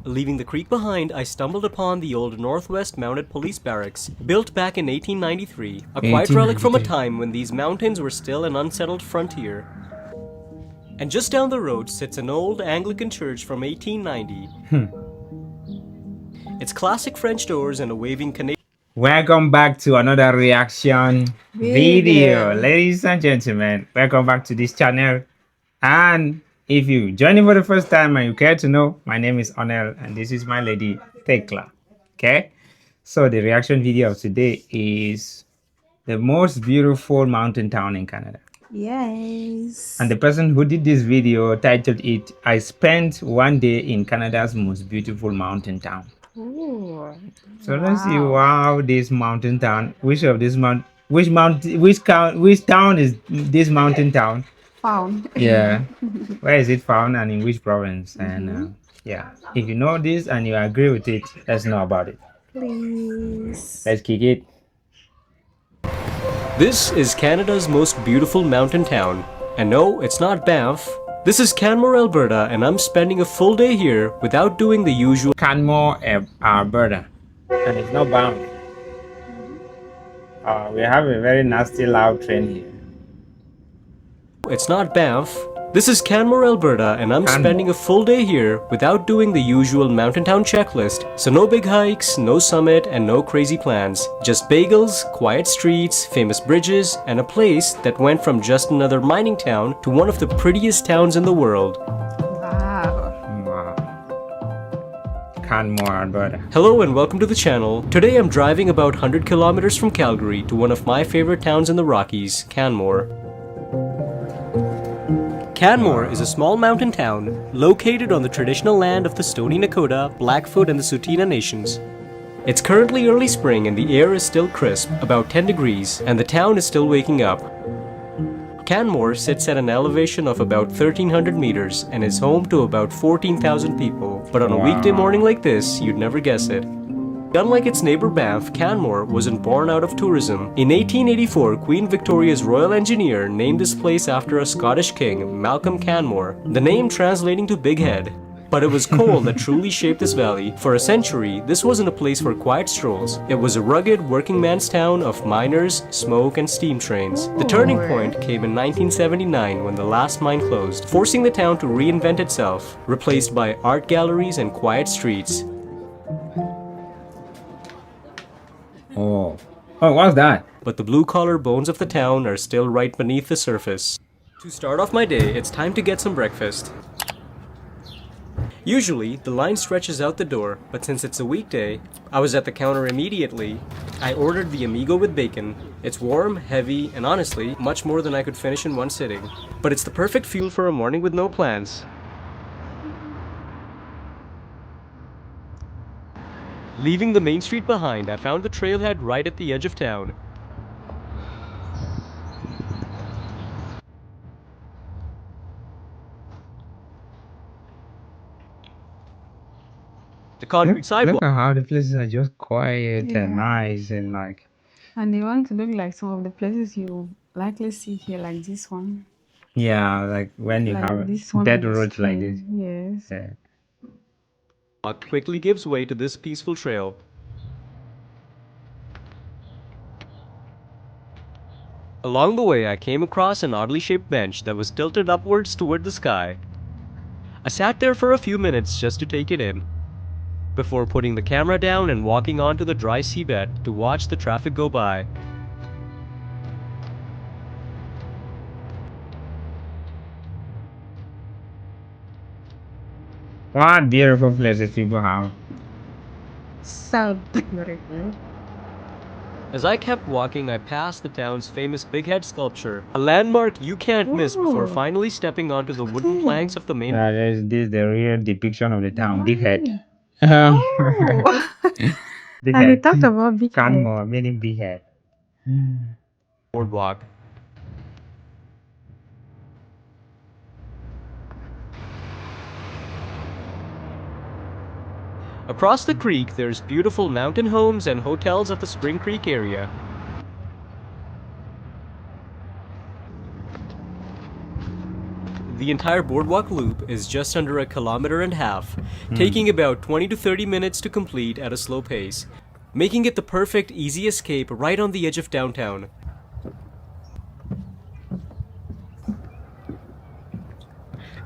Leaving the creek behind, I stumbled upon the old Northwest Mounted Police Barracks, built back in 1893, a quiet relic from a time when these mountains were still an unsettled frontier. And just down the road sits an old Anglican church from 1890. Its classic French doors and a waving Canadian. Welcome back to another reaction video. Ladies and gentlemen, welcome back to this channel. And if you joining for the first time and you care to know, my name is Onel and this is my lady Tekla. Okay, so the reaction video of today is the most beautiful mountain town in Canada. Yes. And the person who did this video titled it, I spent one day in Canada's most beautiful mountain town. Ooh, so let's see, wow, this mountain town. Which town is this mountain town found? Yeah. Where is it found and in which province? And yeah, if you know this and you agree with it, let's know about it. Please. Let's kick it. This is Canada's most beautiful mountain town. And no, it's not Banff. This is Canmore, Alberta, and I'm spending a full day here without doing the usual. Canmore, Alberta. And it's not Banff. We have a very nasty loud train here. It's not Banff. This is Canmore, Alberta, and I'm spending a full day here without doing the usual mountain town checklist. So no big hikes, no summit, and no crazy plans. Just bagels, quiet streets, famous bridges, and a place that went from just another mining town to one of the prettiest towns in the world. Wow. Canmore, Alberta. Hello and welcome to the channel. Today I'm driving about 100 kilometers from Calgary to one of my favorite towns in the Rockies, Canmore. Canmore is a small mountain town located on the traditional land of the Stoney Nakoda, Blackfoot, and the Tsuut'ina Nations. It's currently early spring and the air is still crisp, about 10 degrees, and the town is still waking up. Canmore sits at an elevation of about 1,300 meters and is home to about 14,000 people, but on a weekday morning like this, you'd never guess it. Unlike its neighbor Banff, Canmore wasn't born out of tourism. In 1884, Queen Victoria's royal engineer named this place after a Scottish king, Malcolm Canmore, the name translating to Big Head. But it was coal that truly shaped this valley. For a century, this wasn't a place for quiet strolls. It was a rugged working man's town of miners, smoke, and steam trains. The turning point came in 1979 when the last mine closed, forcing the town to reinvent itself, replaced by art galleries and quiet streets. Oh, what's that? But the blue-collar bones of the town are still right beneath the surface. To start off my day, it's time to get some breakfast. Usually, the line stretches out the door, but since it's a weekday, I was at the counter immediately. I ordered the Amigo with bacon. It's warm, heavy, and honestly, much more than I could finish in one sitting. But it's the perfect fuel for a morning with no plans. Leaving the main street behind, I found the trailhead right at the edge of town. The concrete sidewalk. Look at how the places are just quiet and nice and like. And they want to look like some of the places you likely see here, like this one. Yeah, like when you Like have this one dead with roads like this. Yes. Yeah. Quickly gives way to this peaceful trail. Along the way, I came across an oddly shaped bench that was tilted upwards toward the sky. I sat there for a few minutes just to take it in, before putting the camera down and walking onto the dry seabed to watch the traffic go by. What beautiful places people have. So beautiful. As I kept walking, I passed the town's famous Big Head sculpture, a landmark you can't miss before finally stepping onto the wooden planks of the main. This is the real depiction of the town, Big Head. Big And we Head. talked about Big Head. Canmore, meaning Big Head. Boardwalk. Across the creek, there's beautiful mountain homes and hotels at the Spring Creek area. The The entire boardwalk loop is just under 1.5 kilometers, taking about 20 to 30 minutes to complete at a slow pace, making it the perfect easy escape right on the edge of downtown.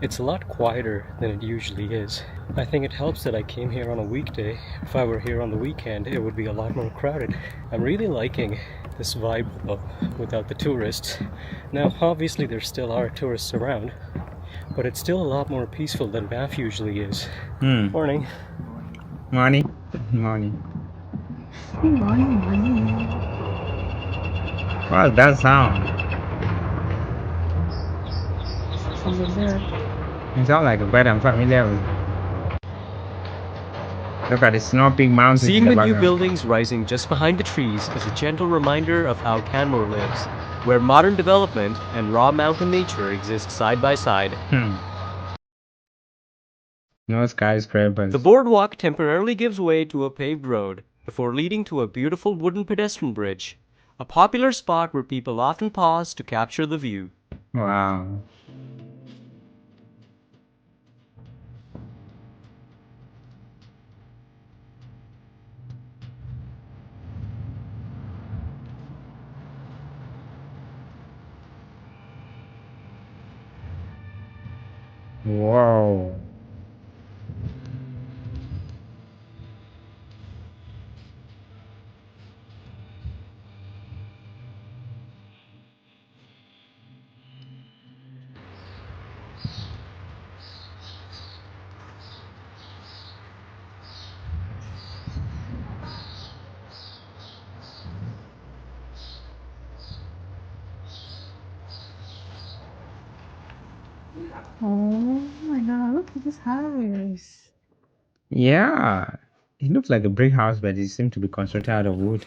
It's a lot quieter than it usually is. I think it helps that I came here on a weekday. If I were here on the weekend, it would be a lot more crowded. I'm really liking this vibe though, without the tourists. Now, obviously there still are tourists around, but it's still a lot more peaceful than Banff usually is. Morning. Morning. Morning. Morning. What's that sound? From the bird. It sounds like a bird I'm familiar with. Look at the snow peak mountains Seeing in the the new background. buildings rising just behind the trees is a gentle reminder of how Canmore lives, where modern development and raw mountain nature exist side by side. No skyscrapers. The boardwalk temporarily gives way to a paved road before leading to a beautiful wooden pedestrian bridge, a popular spot where people often pause to capture the view. Wow. Whoa. Oh my god, look at this house. Yeah. It looks like a brick house, but it seems to be constructed out of wood.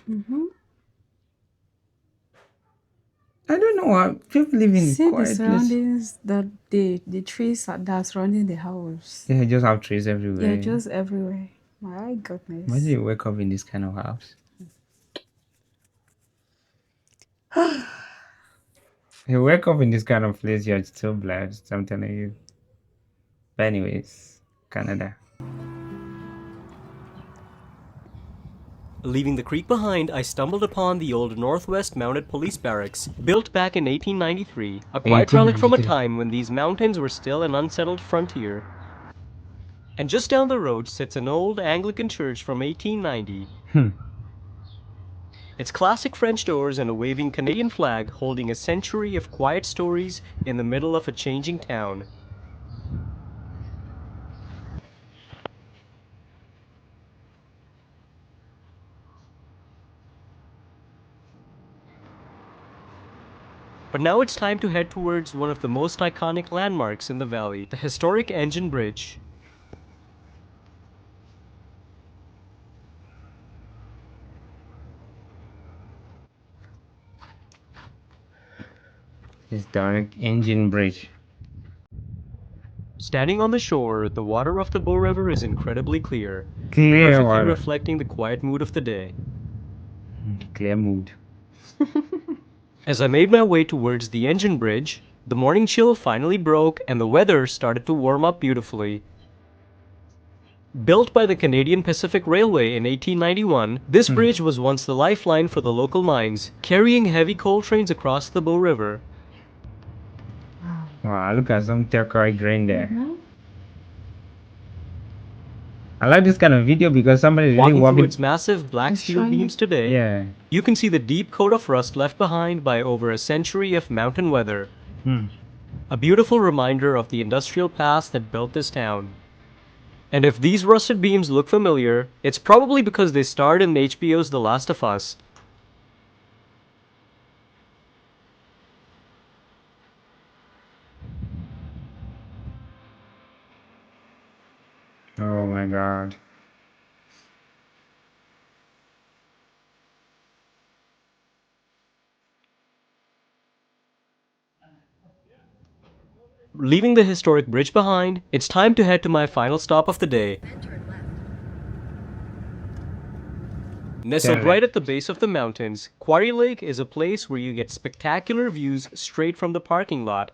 I don't know why people live in See the quiet place. surroundings, the trees that are surrounding the house. Yeah, just have trees everywhere. They're just everywhere. My goodness. Why do you wake up in this kind of house? You wake up in this kind of place, you're still blessed. I'm telling you. But anyways, Canada. Leaving the creek behind, I stumbled upon the old Northwest Mounted Police Barracks, built back in 1893, a quiet relic from a 1893. time when these mountains were still an unsettled frontier. And just down the road sits an old Anglican church from 1890. Its classic French doors and a waving Canadian flag holding a century of quiet stories in the middle of a changing town. But now it's time to head towards one of the most iconic landmarks in the valley, the historic Engine Bridge. Historic engine bridge. Standing on the shore, the water of the Bow River is incredibly clear, Clear perfectly water. reflecting the quiet mood of the day. Clear mood. As I made my way towards the Engine Bridge, the morning chill finally broke and the weather started to warm up beautifully. Built by the Canadian Pacific Railway in 1891, this bridge was once the lifeline for the local mines, carrying heavy coal trains across the Bow River. Wow, look at some turquoise green there. I like this kind of video because somebody really Walking through walking. its massive black It's steel shiny. beams today, Yeah. you can see the deep coat of rust left behind by over a century of mountain weather. A beautiful reminder of the industrial past that built this town. And if these rusted beams look familiar, it's probably because they starred in HBO's The Last of Us. Oh my god. Leaving the historic bridge behind, it's time to head to my final stop of the day. Nestled right at the base of the mountains, Quarry Lake is a place where you get spectacular views straight from the parking lot.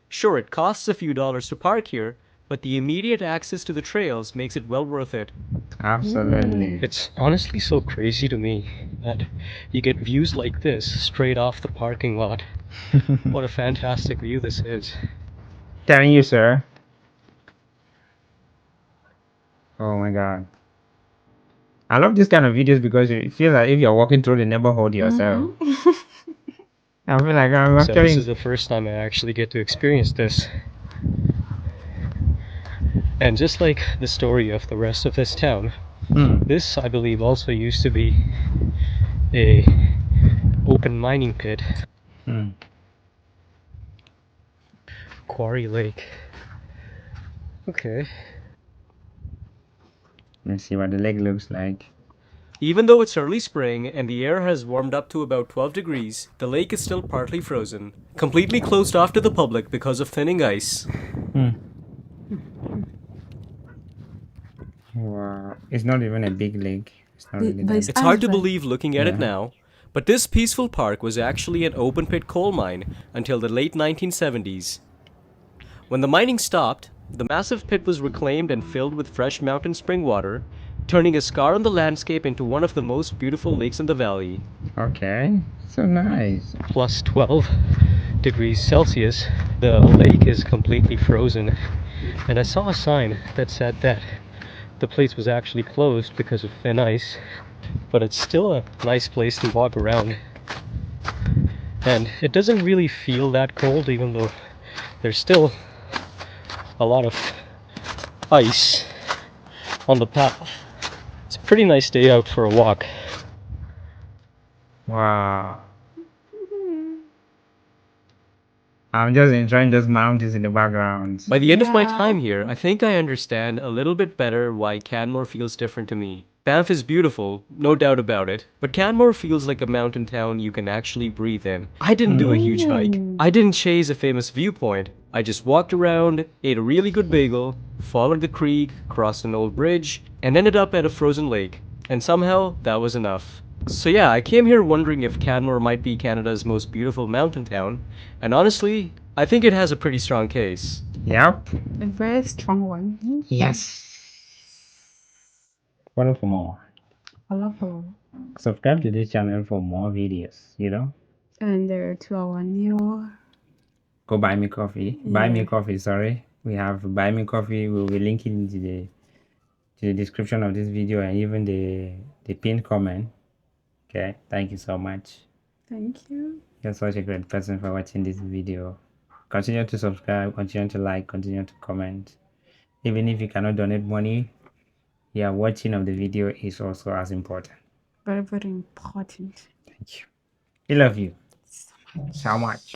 Sure, it costs a few dollars to park here, but the immediate access to the trails makes it well worth it. Absolutely. It's honestly so crazy to me that you get views like this straight off the parking lot. What a fantastic view this is. Telling you, sir. Oh my god. I love this kind of videos because you feel like if you're walking through the neighborhood yourself. I feel like I'm So this is actually. the first time I actually get to experience this. And just like the story of the rest of this town, Hmm. this I believe also used to be a open mining pit. Hmm. Quarry Lake. Okay. Let's see what the lake looks like. Even though it's early spring and the air has warmed up to about 12 degrees, the lake is still partly frozen, completely closed off to the public because of thinning ice. Hmm. Wow. It's not even a big lake. It's not really But that. It's hard to right? believe looking at it Yeah. now, but this peaceful park was actually an open pit coal mine until the late 1970s. When the mining stopped, the massive pit was reclaimed and filled with fresh mountain spring water, turning a scar on the landscape into one of the most beautiful lakes in the valley. Okay. So nice. Plus 12 degrees Celsius, the lake is completely frozen, and I saw a sign that said that the place was actually closed because of thin ice, but it's still a nice place to walk around. And it doesn't really feel that cold, even though there's still a lot of ice on the path. It's a pretty nice day out for a walk. Wow. I'm just enjoying those mountains in the background. By the end of my Yeah. time here, I think I understand a little bit better why Canmore feels different to me. Banff is beautiful, no doubt about it, but Canmore feels like a mountain town you can actually breathe in. I didn't do a huge hike. I didn't chase a famous viewpoint. I just walked around, ate a really good bagel, followed the creek, crossed an old bridge, and ended up at a frozen lake. And somehow, that was enough. So yeah, I came here wondering if Canmore might be Canada's most beautiful mountain town, and honestly, I think it has a pretty strong case. Yep. A very strong one. Yes. Follow for more. I love her. Subscribe to this channel for more videos. And to our new. Go buy me coffee. Buy me Yeah. coffee, sorry. We have buy me coffee. We'll be linking to the description of this video and even the pinned comment. Okay. Thank you so much. Thank you. You're such a great person for watching this video. Continue to subscribe, continue to like, continue to comment. Even if you cannot donate money, yeah, watching of the video is also as important. Very, very important. Thank you. We love you so much.